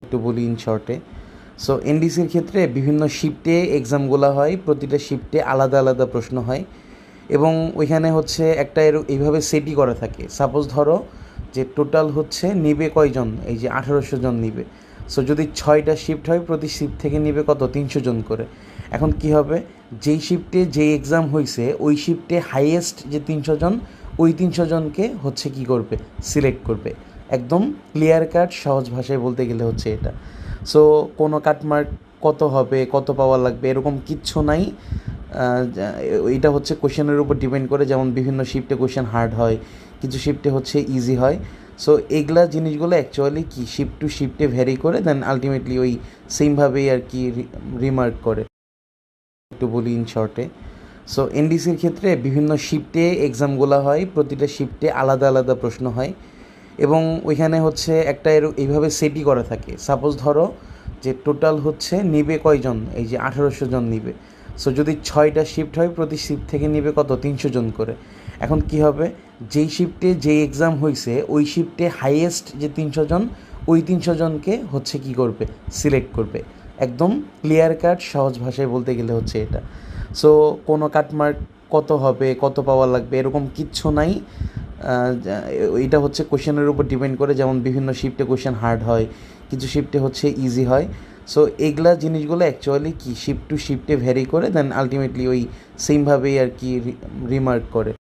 একটু বলি ইন শর্টে। সো এনডিসির ক্ষেত্রে বিভিন্ন শিফটে এক্সামগুলো হয়, প্রতিটা শিফটে আলাদা আলাদা প্রশ্ন হয় এবং ওইখানে হচ্ছে একটা এইভাবে সেটই করা থাকে। সাপোজ ধরো যে টোটাল হচ্ছে নিবে কয়জন, এই যে 1800 জন নিবে। সো যদি 6টা শিফট হয়, প্রতি শিফট থেকে নিবে কত, 300 জন করে। এখন কি হবে, যেই শিফটে যেই এক্সাম হয়েছে ওই শিফটে হাইয়েস্ট যে 300 জন, ওই 300 জনকে হচ্ছে কি করবে, সিলেক্ট করবে। একদম ক্লিয়ার কাট, সহজ ভাষায় বলতে গেলে হচ্ছে এটা। সো কোনো কাটমার্ক কত হবে, কত পাওয়া লাগবে, এরকম কিচ্ছু নাই। এটা হচ্ছে কোশ্চেনের উপর ডিপেন্ড করে, যেমন বিভিন্ন শিফটে কোশ্চেন হার্ড হয়, কিছু শিফটে হচ্ছে ইজি হয়। সো এগুলা জিনিসগুলো অ্যাকচুয়ালি কি শিফট টু শিফটে ভ্যারি করে, দেন আলটিমেটলি ওই সেমভাবেই আর কি রিমার্ক করে। একটু বলি ইন শর্টে। সো এনডিসির ক্ষেত্রে বিভিন্ন শিফটে এক্সামগুলো হয়, প্রতিটা শিফটে আলাদা আলাদা প্রশ্ন হয় এবং ওইখানে হচ্ছে একটা এইভাবে সেটই করা থাকে। সাপোজ ধরো যে টোটাল হচ্ছে নিবে কয়জন, এই যে 1800 জন নিবে। সো যদি 6টা শিফট হয়, প্রতি শিফট থেকে নিবে কত, 300 জন করে। এখন কি হবে, যেই শিফটে যেই এক্সাম হয়েছে ওই শিফটে হাইয়েস্ট যে 300 জন, ওই 300 জনকে হচ্ছে কি করবে, সিলেক্ট করবে। একদম ক্লিয়ার কাট, সহজ ভাষায় বলতে গেলে হচ্ছে এটা। সো কোনো কাটমার্ক কত হবে, কত পাওয়া লাগবে, এরকম কিচ্ছু নাই। এটা হচ্ছে কোশ্চেনের উপর ডিপেন্ড করে, যেমন বিভিন্ন শিফটে কোশ্চেন হার্ড হয়, কিছু শিফটে হচ্ছে ইজি হয়। সো এগুলা জিনিসগুলো অ্যাকচুয়ালি কি শিফট টু শিফটে ভ্যারি করে, দেন আলটিমেটলি ওই সেমভাবেই আর কি রিমার্ক করে।